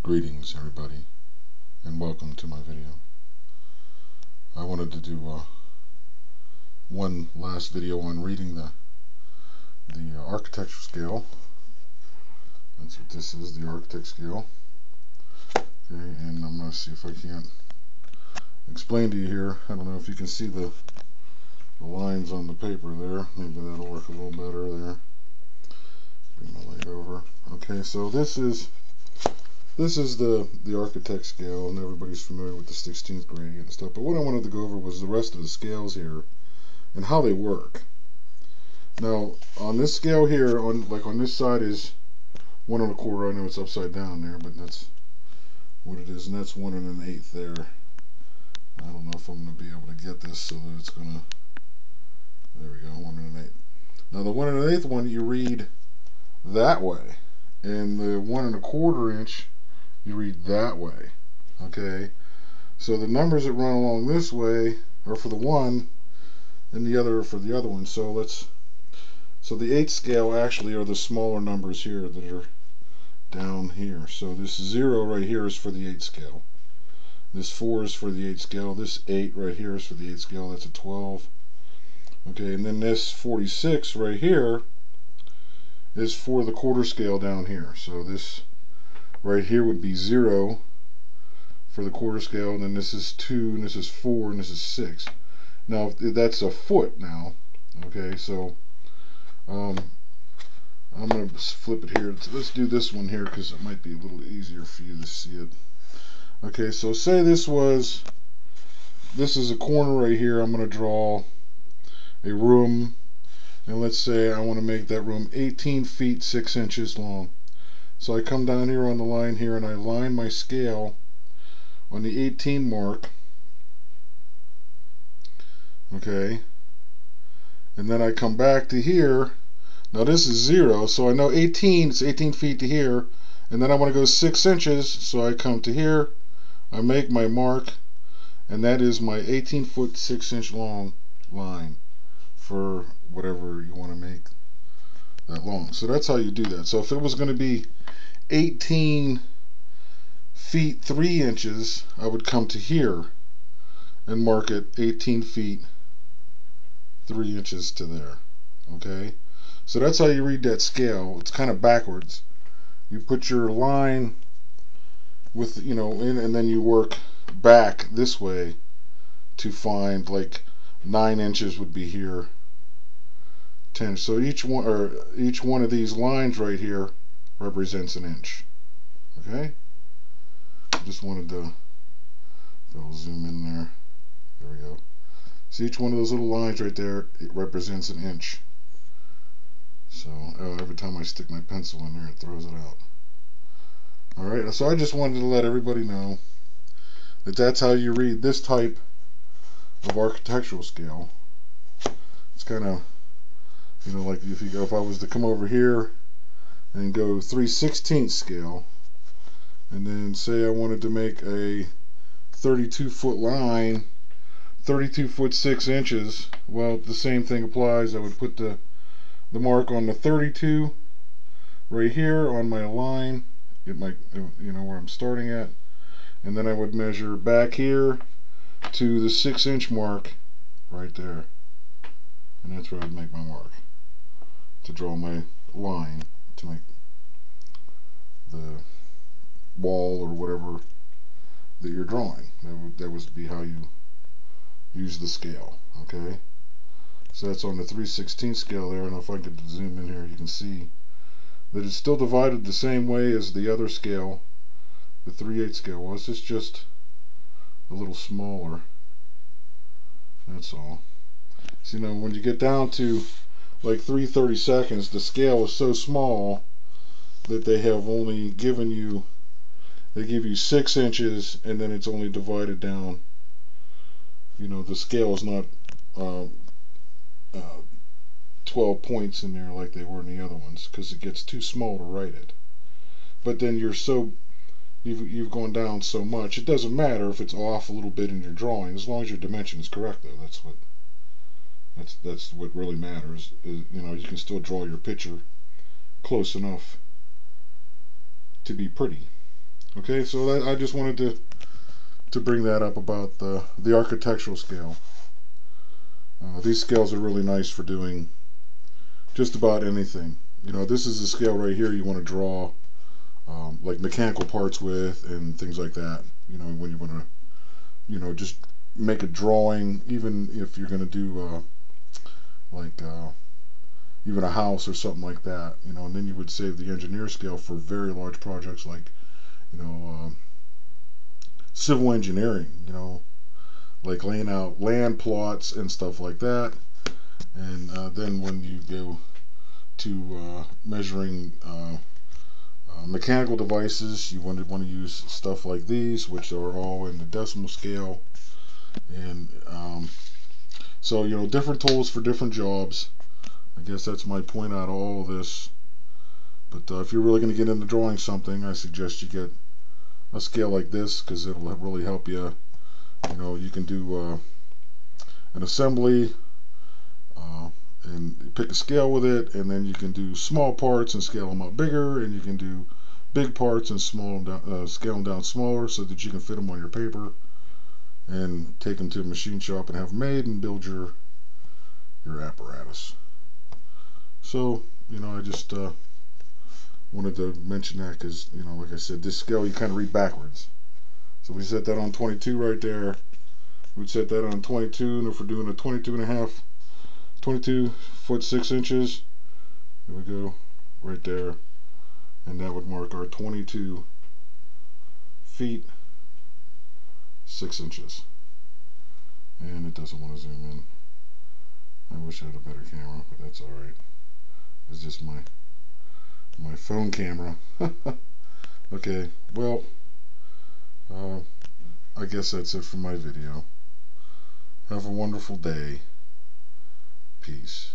Greetings everybody, and welcome to my video. I wanted to do one last video on reading the architecture scale. That's what this is, the architect scale. Okay, and I'm going to see if I can't explain to you here. I don't know if you can see the lines on the paper there. Maybe that'll work a little better there. Bring my light over. Okay, so this is the architect scale, and everybody's familiar with the 16th gradient and stuff. But what I wanted to go over was the rest of the scales here and how they work. Now, on this scale here, on this side is 1 1/4. I know it's upside down there, but that's what it is, and that's 1 1/8 there. I don't know if I'm going to be able to get this so that it's going to. There we go, 1 1/8. Now the 1 1/8 one you read that way, and the 1 1/4 inch you read that way. Okay, so the numbers that run along this way are for the one, and the other are for the other one. So the 8th scale actually are the smaller numbers here that are down here. So this 0 right here is for the 8th scale. This 4 is for the 8th scale. This 8 right here is for the 8th scale. That's a 12. Okay, and then this 46 right here is for the quarter scale down here. So this right here would be 0 for the quarter scale, and then this is 2, and this is 4, and this is 6. Now that's a foot now. Okay, so I'm going to flip it here. Let's do this one here because it might be a little easier for you to see it. Okay, so say this is a corner right here. I'm going to draw a room, and let's say I want to make that room 18 feet 6 inches long. So I come down here on the line here, and I line my scale on the 18 mark. Okay, and then I come back to here. Now this is 0, so I know 18, it's 18 feet to here, and then I want to go 6 inches, so I come to here, I make my mark, and that is my 18 foot 6 inch long line for whatever you want to make that long. So that's how you do that. So if it was going to be 18 feet 3 inches, I would come to here and mark it 18 feet 3 inches to there. Okay, so that's how you read that scale. It's kind of backwards. You put your line with, in, and then you work back this way to find, like, 9 inches would be here, 10. So each one of these lines right here represents an inch. Okay, I just wanted to zoom in there. There we go. See, each one of those little lines right there, it represents an inch. So every time I stick my pencil in there, it throws it out. Alright, so I just wanted to let everybody know that that's how you read this type of architectural scale. It's kind of, like if I was to come over here and go 3/16 scale, and then say I wanted to make a 32 foot line, 32 foot 6 inches, well, the same thing applies. I would put the mark on the 32 right here on my line, where I'm starting at, and then I would measure back here to the 6 inch mark right there, and that's where I'd make my mark to draw my line to make the wall or whatever that you're drawing. That would be how you use the scale. Okay, so that's on the 3/16 scale there, and if I could zoom in here, you can see that it's still divided the same way as the other scale, the 3/8 scale was. It's just a little smaller. That's all. So when you get down to like 3/32, the scale is so small that they have only given you, they give you 6 inches, and then it's only divided down. The scale is not 12 points in there like they were in the other ones, because it gets too small to write it. But then you've gone down so much, it doesn't matter if it's off a little bit in your drawing, as long as your dimension is correct, though. That's what really matters. You can still draw your picture close enough to be pretty. Okay, so I just wanted to bring that up about the architectural scale. These scales are really nice for doing just about anything. You know, this is a scale right here you want to draw like mechanical parts with and things like that. You know, when you want to, you know, just make a drawing, even if you're going to do like even a house or something like that. You know, and then you would save the engineer scale for very large projects like, you know, civil engineering. You know, like laying out land plots and stuff like that. And then when you go to measuring mechanical devices, you want to use stuff like these, which are all in the decimal scale. And so, you know, different tools for different jobs. I guess that's my point out of all of this. But if you're really going to get into drawing something, I suggest you get a scale like this because it'll really help you. You know, you can do an assembly and pick a scale with it, and then you can do small parts and scale them up bigger, and you can do big parts and scale them down smaller so that you can fit them on your paper and take them to a machine shop and have them made and build your apparatus. So, you know, I just wanted to mention that because, you know, like I said, this scale you kind of read backwards. So we set that on 22 right there. We'd set that on 22, and if we're doing a 22 foot 6 inches, there we go, right there. And that would mark our 22 feet 6 inches. And it doesn't want to zoom in. I wish I had a better camera, but that's alright. It's just my phone camera. Okay, well, I guess that's it for my video. Have a wonderful day. Peace.